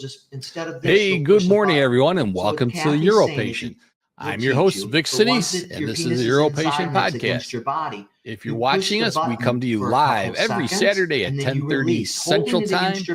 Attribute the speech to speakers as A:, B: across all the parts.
A: just, instead of this,
B: hey, good morning, everyone, and welcome to the UroPatient. I'm your host, Vic Cities, and this is the UroPatient podcast. If you're watching us, we come to you live every Saturday at 10:30 Central Time, and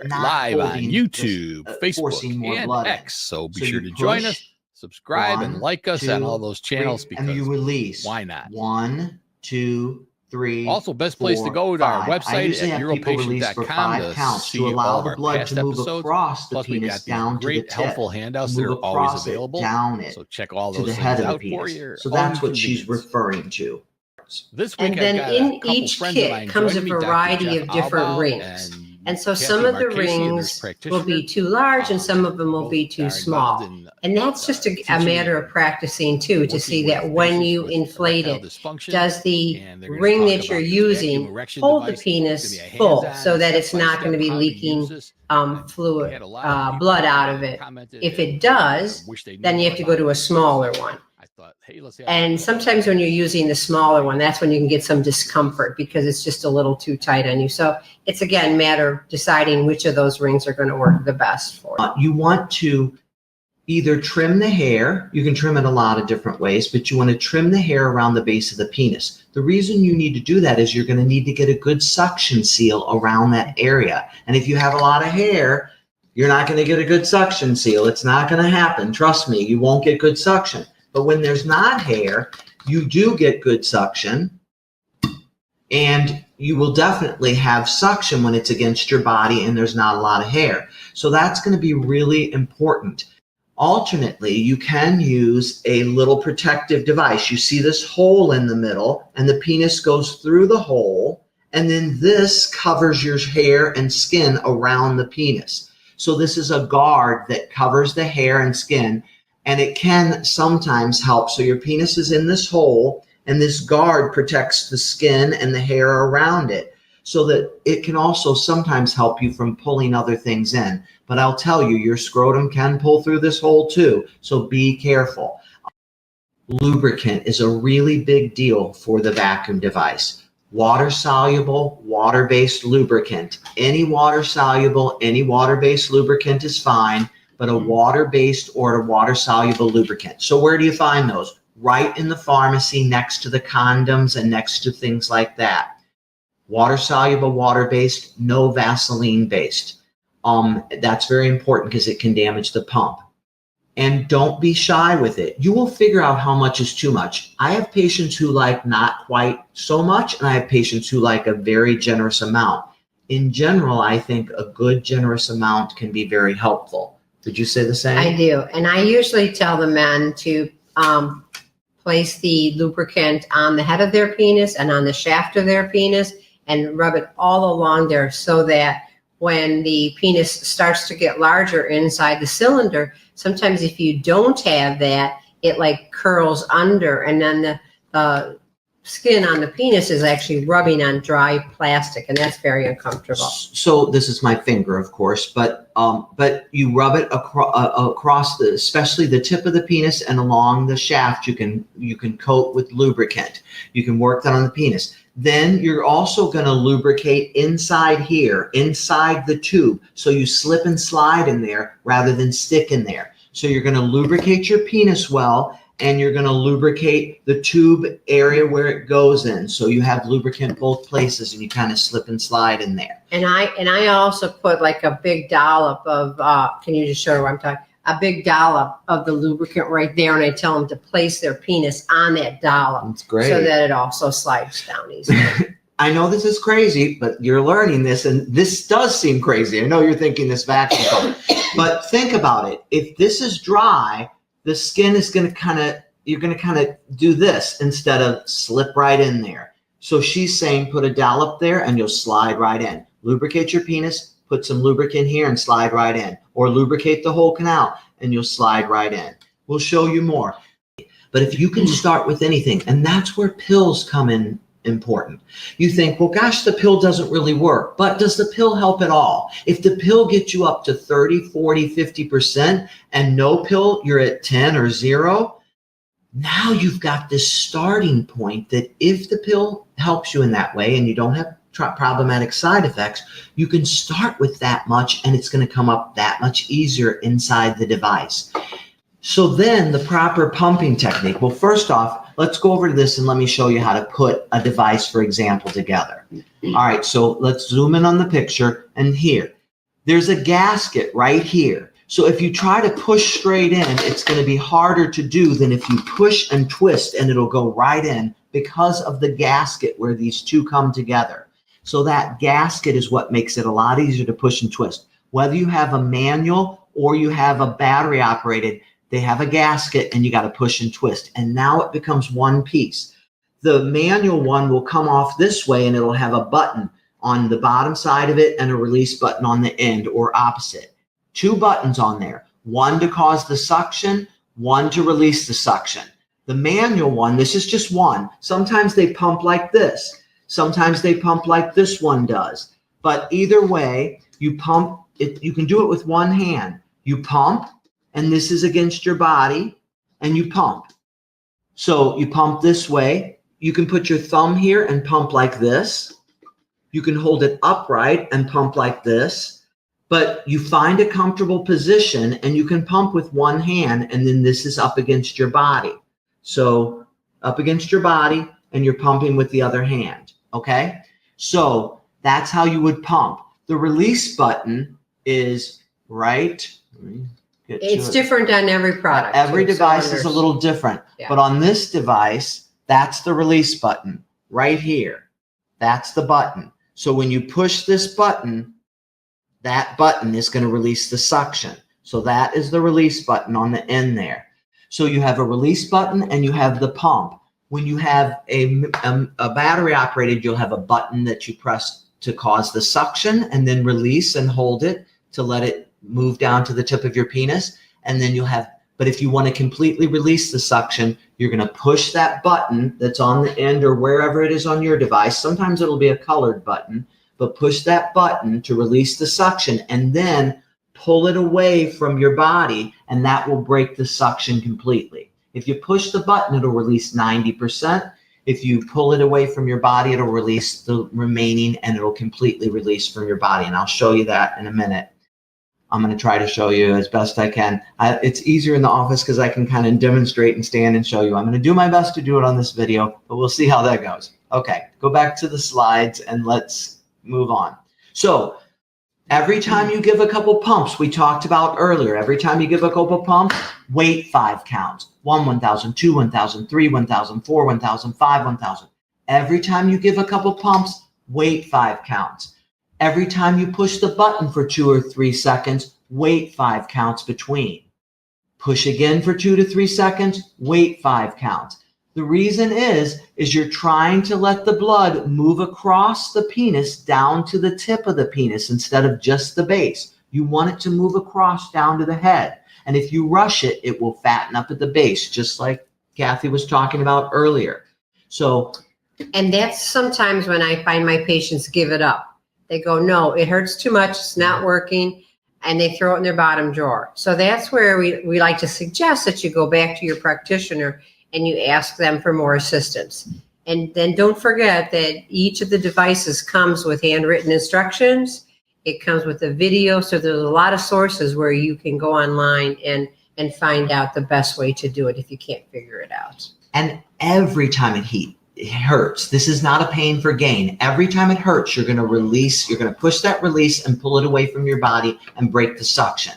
B: live on YouTube, Facebook, and X. So be sure to join us, subscribe, and like us on all those channels, because why not?
A: 1, 2, 3.
B: Also, best place to go to our website at UroPatient.com to see all of our past episodes. Plus, we've got these great helpful handouts that are always available. So check all those things out for you.
A: So that's what she's referring to.
B: This week,
C: and then in each kit comes a variety of different rings. And so some of the rings will be too large and some of them will be too small. And that's just a matter of practicing too, to see that when you inflate it, does the ring that you're using hold the penis full so that it's not going to be leaking fluid, blood out of it. If it does, then you have to go to a smaller one. And sometimes when you're using the smaller one, that's when you can get some discomfort because it's just a little too tight on you. So it's, again, a matter of deciding which of those rings are going to work the best for you.
A: You want to either trim the hair. You can trim it a lot of different ways, but you want to trim the hair around the base of the penis. The reason you need to do that is you're going to need to get a good suction seal around that area. And if you have a lot of hair, you're not going to get a good suction seal. It's not going to happen. Trust me, you won't get good suction. But when there's not hair, you do get good suction, and you will definitely have suction when it's against your body and there's not a lot of hair. So that's going to be really important. Alternately, you can use a little protective device. You see this hole in the middle, and the penis goes through the hole, and then this covers your hair and skin around the penis. So this is a guard that covers the hair and skin. And it can sometimes help. So your penis is in this hole, and this guard protects the skin and the hair around it, so that it can also sometimes help you from pulling other things in. But I'll tell you, your scrotum can pull through this hole too, so be careful. Lubricant is a really big deal for the vacuum device. Water-soluble, water-based lubricant. Any water-soluble, any water-based lubricant is fine, but a water-based or a water-soluble lubricant. So where do you find those? Right in the pharmacy, next to the condoms and next to things like that. Water-soluble, water-based, no Vaseline-based. That's very important because it can damage the pump. And don't be shy with it. You will figure out how much is too much. I have patients who like not quite so much, and I have patients who like a very generous amount. In general, I think a good generous amount can be very helpful. Did you say the same?
C: I do. And I usually tell the men to place the lubricant on the head of their penis and on the shaft of their penis and rub it all along there, so that when the penis starts to get larger inside the cylinder, sometimes if you don't have that, it like curls under, and then the skin on the penis is actually rubbing on dry plastic, and that's very uncomfortable.
A: So this is my finger, of course, but you rub it across especially the tip of the penis and along the shaft. You can coat with lubricant. You can work that on the penis. Then you're also going to lubricate inside here, inside the tube. So you slip and slide in there rather than stick in there. So you're going to lubricate your penis well, and you're going to lubricate the tube area where it goes in. So you have lubricant both places, and you kind of slip and slide in there.
C: And I also put like a big dollop of, can you just show her what I'm talking? A big dollop of the lubricant right there, and I tell them to place their penis on that dollop.
A: That's great.
C: So that it also slides down easily.
A: I know this is crazy, but you're learning this, and this does seem crazy. I know you're thinking this vacuum pump, but think about it. If this is dry, the skin is going to you're going to kind of do this instead of slip right in there. So she's saying put a dollop there and you'll slide right in. Lubricate your penis, put some lubricant here and slide right in. Or lubricate the whole canal and you'll slide right in. We'll show you more. But if you can start with anything, and that's where pills come in important. You think, well, gosh, the pill doesn't really work. But does the pill help at all? If the pill gets you up to 30, 40, 50% and no pill, you're at 10 or 0, now you've got this starting point that if the pill helps you in that way and you don't have problematic side effects, you can start with that much and it's going to come up that much easier inside the device. So then the proper pumping technique. Well, first off, let's go over to this and let me show you how to put a device, for example, together. All right, so let's zoom in on the picture, and here, there's a gasket right here. So if you try to push straight in, it's going to be harder to do than if you push and twist and it'll go right in because of the gasket where these two come together. So that gasket is what makes it a lot easier to push and twist. Whether you have a manual or you have a battery operated, they have a gasket and you got to push and twist. And now it becomes one piece. The manual one will come off this way and it'll have a button on the bottom side of it and a release button on the end, or opposite. Two buttons on there, one to cause the suction, one to release the suction. The manual one, this is just one. Sometimes they pump like this. Sometimes they pump like this one does. But either way, you pump it. You can do it with one hand. You pump, and this is against your body, and you pump. So you pump this way. You can put your thumb here and pump like this. You can hold it upright and pump like this. But you find a comfortable position and you can pump with one hand, and then this is up against your body. So up against your body, and you're pumping with the other hand, okay? So that's how you would pump. The release button is right.
C: It's different on every product.
A: Every device is a little different. Yeah. But on this device, that's the release button right here. That's the button. So when you push this button, that button is going to release the suction. So that is the release button on the end there. So you have a release button and you have the pump. When you have a battery operated, you'll have a button that you press to cause the suction and then release and hold it to let it move down to the tip of your penis. And then you'll have, but if you want to completely release the suction, you're going to push that button that's on the end or wherever it is on your device. Sometimes it'll be a colored button, but push that button to release the suction and then pull it away from your body, and that will break the suction completely. If you push the button, it'll release 90%. If you pull it away from your body, it'll release the remaining, and it'll completely release from your body. And I'll show you that in a minute. I'm going to try to show you as best I can. It's easier in the office because I can kind of demonstrate and stand and show you. I'm going to do my best to do it on this video, but we'll see how that goes. Okay, go back to the slides and let's move on. So every time you give a couple pumps, we talked about earlier, every time you give a couple pumps, wait 5 counts. 1, 1,000, 2, 1,000, 3, 1,000, 4, 1,000, 5, 1,000. Every time you give a couple pumps, wait 5 counts. Every time you push the button for 2 or 3 seconds, wait 5 counts between. Push again for 2 to 3 seconds, wait 5 counts. The reason is you're trying to let the blood move across the penis down to the tip of the penis instead of just the base. You want it to move across down to the head. And if you rush it, it will fatten up at the base, just like Kathy was talking about earlier. So,
C: and that's sometimes when I find my patients give it up. They go, no, it hurts too much, it's not working, and they throw it in their bottom drawer. So that's where we like to suggest that you go back to your practitioner and you ask them for more assistance. And then don't forget that each of the devices comes with handwritten instructions. It comes with a video. So there's a lot of sources where you can go online and find out the best way to do it if you can't figure it out.
A: And every time it hurts, this is not a pain for gain. Every time it hurts, you're going to release, you're going to push that release and pull it away from your body and break the suction.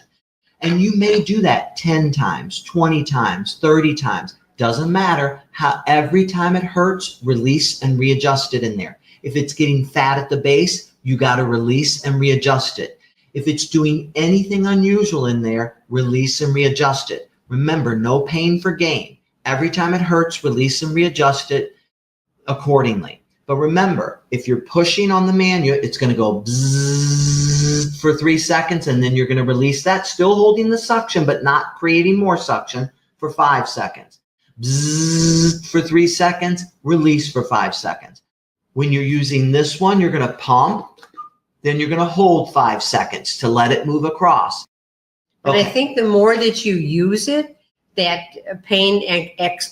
A: And you may do that 10 times, 20 times, 30 times. Doesn't matter how every time it hurts, release and readjust it in there. If it's getting fat at the base, you got to release and readjust it. If it's doing anything unusual in there, release and readjust it. Remember, no pain for gain. Every time it hurts, release and readjust it accordingly. But remember, if you're pushing on the manual, it's going to go bzzz for 3 seconds, and then you're going to release that, still holding the suction, but not creating more suction for 5 seconds. Bzzz for 3 seconds, release for 5 seconds. When you're using this one, you're going to pump, then you're going to hold 5 seconds to let it move across.
C: But I think the more that you use it, that pain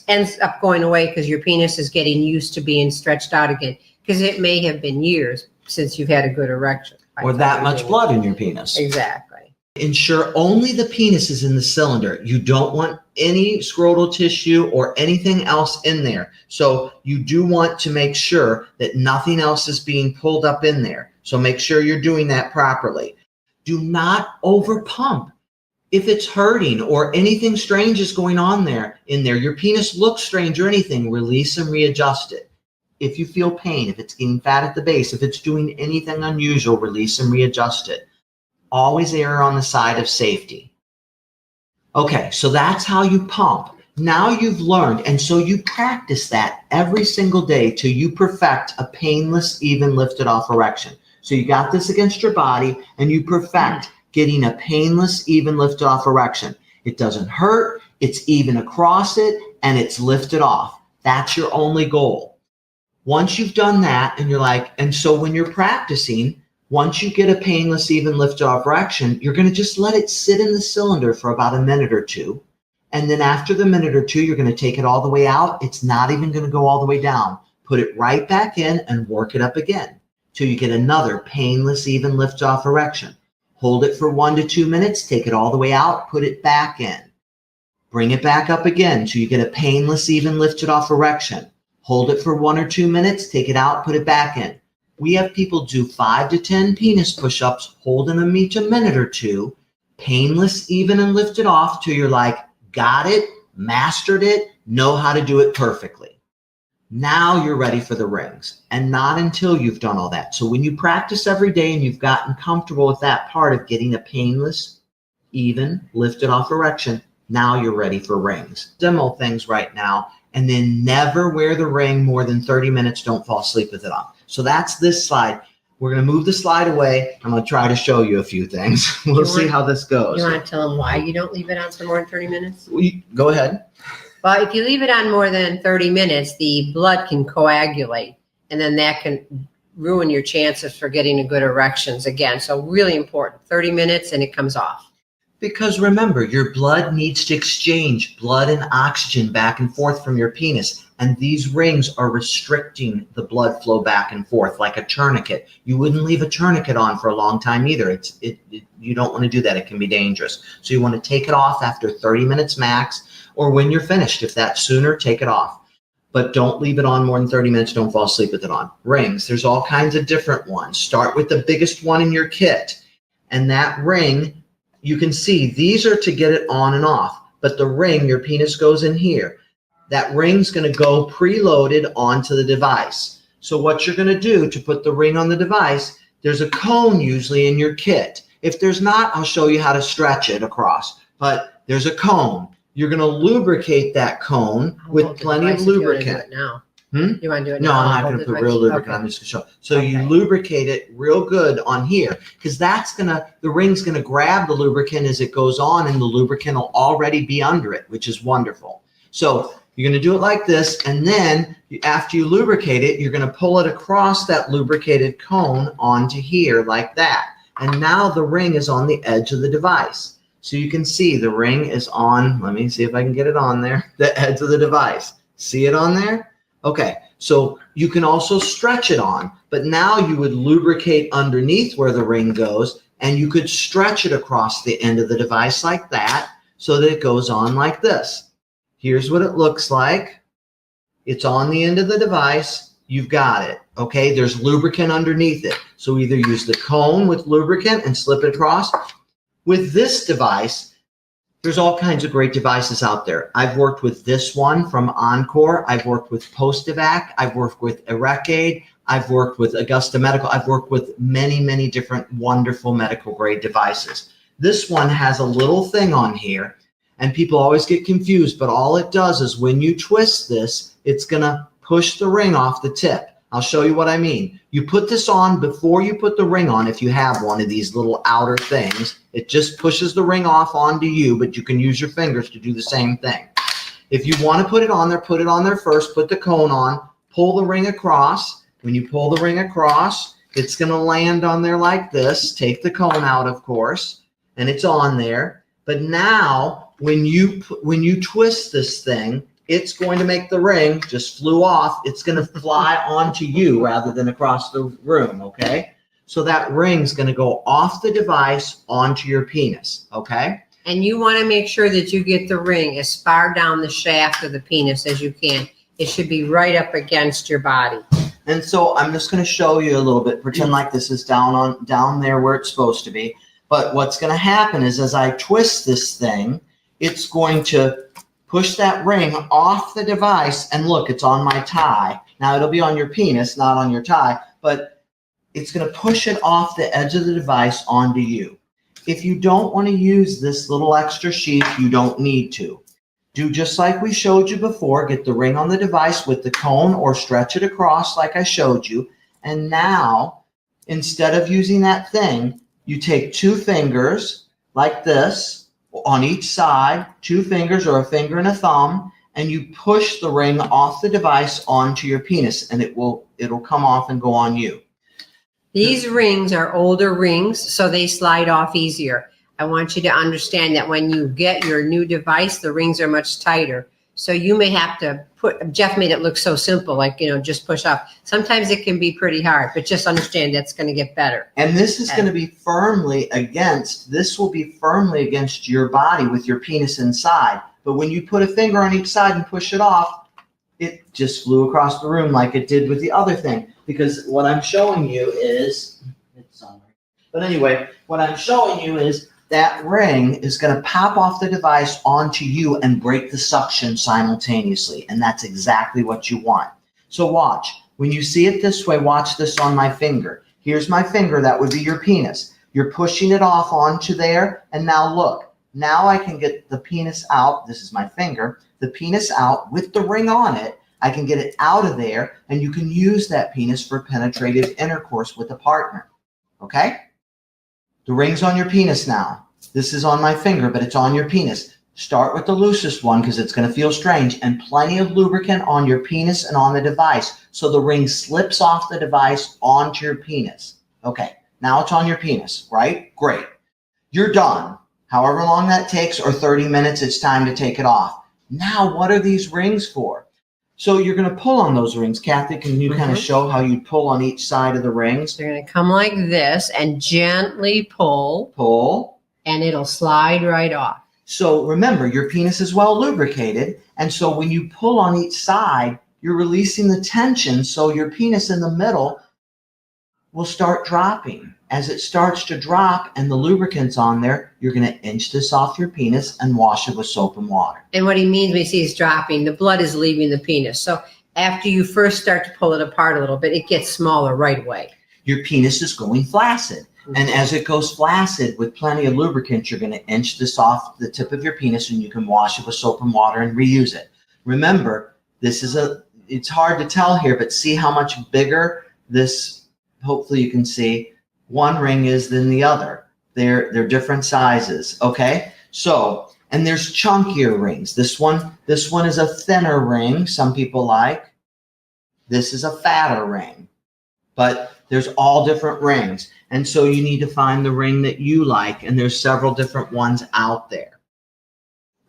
C: ends up going away because your penis is getting used to being stretched out again, because it may have been years since you've had a good erection.
A: Or that much blood in your penis.
C: Exactly.
A: Ensure only the penis is in the cylinder. You don't want any scrotal tissue or anything else in there. So you do want to make sure that nothing else is being pulled up in there. So make sure you're doing that properly. Do not over pump. If it's hurting or anything strange is going on in there, your penis looks strange or anything, release and readjust it. If you feel pain, if it's getting fat at the base, if it's doing anything unusual, release and readjust it. Always err on the side of safety. Okay, so that's how you pump. Now you've learned, and so you practice that every single day till you perfect a painless, even lifted off erection. So you got this against your body, and you perfect getting a painless, even lifted off erection. It doesn't hurt, it's even across it, and it's lifted off. That's your only goal. Once you've done that, and you're like, and so when you're practicing, once you get a painless, even lifted off erection, you're going to just let it sit in the cylinder for about a minute or two. And then after the minute or two, you're going to take it all the way out. It's not even going to go all the way down. Put it right back in and work it up again till you get another painless, even lift off erection. Hold it for 1 to 2 minutes, take it all the way out, put it back in. Bring it back up again till you get a painless, even lifted off erection. Hold it for 1 or 2 minutes, take it out, put it back in. We have people do 5 to 10 penis push-ups, holding them each a minute or two, painless, even and lifted off till you're like, got it, mastered it, know how to do it perfectly. Now you're ready for the rings, and not until you've done all that. So when you practice every day and you've gotten comfortable with that part of getting a painless, even, lifted off erection, now you're ready for rings. Demo things right now, and then never wear the ring more than 30 minutes. Don't fall asleep with it on. So that's this slide. We're going to move the slide away. I'm going to try to show you a few things. We'll see how this goes.
C: You want to tell them why you don't leave it on for more than 30 minutes?
A: Go ahead.
C: Well, if you leave it on more than 30 minutes, the blood can coagulate, and then that can ruin your chances for getting a good erections again. So really important, 30 minutes and it comes off.
A: Because remember, your blood needs to exchange blood and oxygen back and forth from your penis. And these rings are restricting the blood flow back and forth like a tourniquet. You wouldn't leave a tourniquet on for a long time either. You don't want to do that. It can be dangerous. So you want to take it off after 30 minutes max, or when you're finished. If that's sooner, take it off. But don't leave it on more than 30 minutes. Don't fall asleep with it on. Rings, there's all kinds of different ones. Start with the biggest one in your kit. And that ring, you can see these are to get it on and off. But the ring, your penis goes in here. That ring's going to go preloaded onto the device. So what you're going to do to put the ring on the device, there's a cone usually in your kit. If there's not, I'll show you how to stretch it across. But there's a cone. You're going to lubricate that cone with plenty of lubricant.
C: You want to do it now?
A: No, I'm not going to put real lubricant. Okay. I'm just going to show. So you lubricate it real good on here, because the ring's going to grab the lubricant as it goes on, and the lubricant will already be under it, which is wonderful. So you're going to do it like this, and then after you lubricate it, you're going to pull it across that lubricated cone onto here like that. And now the ring is on the edge of the device. So you can see the ring is on, let me see if I can get it on there, the edge of the device. See it on there? Okay, so you can also stretch it on, but now you would lubricate underneath where the ring goes, and you could stretch it across the end of the device like that so that it goes on like this. Here's what it looks like. It's on the end of the device. You've got it. Okay, there's lubricant underneath it. So either use the cone with lubricant and slip it across. With this device, there's all kinds of great devices out there. I've worked with this one from Encore. I've worked with Post-Evac. I've worked with Erectile. I've worked with Augusta Medical. I've worked with many, many different wonderful medical grade devices. This one has a little thing on here, and people always get confused, but all it does is when you twist this, it's going to push the ring off the tip. I'll show you what I mean. You put this on before you put the ring on. If you have one of these little outer things, it just pushes the ring off onto you, but you can use your fingers to do the same thing. If you want to put it on there first, put the cone on, pull the ring across. When you pull the ring across, it's going to land on there like this. Take the cone out, of course, and it's on there. But now when you twist this thing, it's going to make the ring just flew off. It's going to fly onto you rather than across the room, okay? So that ring's going to go off the device onto your penis, okay?
C: And you want to make sure that you get the ring as far down the shaft of the penis as you can. It should be right up against your body.
A: And so I'm just going to show you a little bit. Pretend like this is down there where it's supposed to be. But what's going to happen is as I twist this thing, it's going to push that ring off the device. And look, it's on my tie. Now, it'll be on your penis, not on your tie. But it's going to push it off the edge of the device onto you. If you don't want to use this little extra sheath, you don't need to. Do just like we showed you before. Get the ring on the device with the cone or stretch it across like I showed you. And now, instead of using that thing, you take 2 fingers like this on each side, 2 fingers or a finger and a thumb, and you push the ring off the device onto your penis, and it'll come off and go on you.
C: These rings are older rings, so they slide off easier. I want you to understand that when you get your new device, the rings are much tighter. So you may have to Jeff made it look so simple, like, just push up. Sometimes it can be pretty hard, but just understand that's going to get better.
A: And this is going to be firmly against your body with your penis inside. But when you put a finger on each side and push it off, it just flew across the room like it did with the other thing. Because what I'm showing you is, but anyway, what I'm showing you is that ring is going to pop off the device onto you and break the suction simultaneously. And that's exactly what you want. So watch. When you see it this way, watch this on my finger. Here's my finger. That would be your penis. You're pushing it off onto there. And now look. Now I can get the penis out. This is my finger. The penis out with the ring on it. I can get it out of there. And you can use that penis for penetrative intercourse with a partner. Okay? The ring's on your penis now. This is on my finger, but it's on your penis. Start with the loosest one because it's going to feel strange, and plenty of lubricant on your penis and on the device so the ring slips off the device onto your penis. Okay, now it's on your penis, right? Great. You're done. However long that takes, or 30 minutes, it's time to take it off. Now, what are these rings for? So you're going to pull on those rings. Kathy, can you kind of show how you pull on each side of the rings?
C: They're going to come like this and gently pull.
A: Pull.
C: And it'll slide right off.
A: So remember, your penis is well lubricated. And so when you pull on each side, you're releasing the tension. So your penis in the middle will start dropping. As it starts to drop and the lubricant's on there, you're going to inch this off your penis and wash it with soap and water.
C: And what he means when he says dropping, the blood is leaving the penis. So after you first start to pull it apart a little bit, it gets smaller right away.
A: Your penis is going flaccid. And as it goes flaccid with plenty of lubricant, you're going to inch this off the tip of your penis and you can wash it with soap and water and reuse it. Remember, it's hard to tell here, but see how much bigger this, hopefully you can see, one ring is than the other. They're different sizes, okay? So, and there's chunkier rings. This one is a thinner ring, some people like. This is a fatter ring. But there's all different rings. And so you need to find the ring that you like, and there's several different ones out there.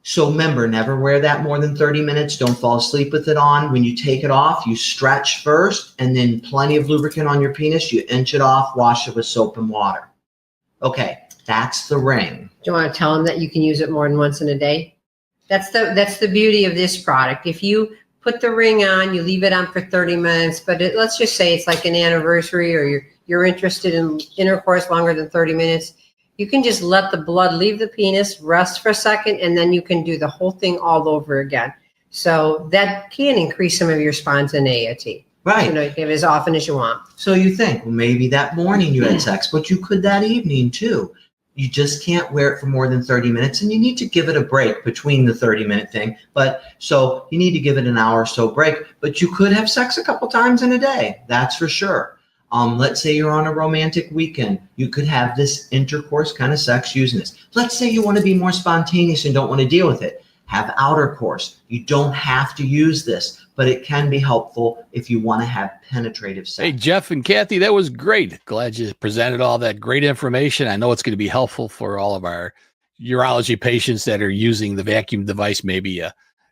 A: So remember, never wear that more than 30 minutes. Don't fall asleep with it on. When you take it off, you stretch first, and then plenty of lubricant on your penis. You inch it off, wash it with soap and water. Okay, that's the ring.
C: Do you want to tell them that you can use it more than once in a day? That's the beauty of this product. If you put the ring on, you leave it on for 30 minutes, but let's just say it's like an anniversary or you're interested in intercourse longer than 30 minutes. You can just let the blood leave the penis, rest for a second, and then you can do the whole thing all over again. So that can increase some of your spontaneity.
A: Right.
C: Give it as often as you want.
A: So you think, well, maybe that morning you had sex, but you could that evening too. You just can't wear it for more than 30 minutes, and you need to give it a break between the 30-minute thing. But so you need to give it an hour or so break, but you could have sex a couple times in a day. That's for sure. Let's say you're on a romantic weekend. You could have this intercourse kind of sex using this. Let's say you want to be more spontaneous and don't want to deal with it. Have outer course. You don't have to use this, but it can be helpful if you want to have penetrative sex.
B: Hey, Jeff and Kathy, that was great. Glad you presented all that great information. I know it's going to be helpful for all of our urology patients that are using the vacuum device, maybe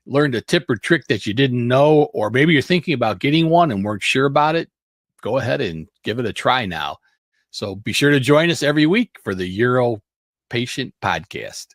B: learned a tip or trick that you didn't know, or maybe you're thinking about getting one and weren't sure about it, go ahead and give it a try now. So be sure to join us every week for the UroPatient podcast.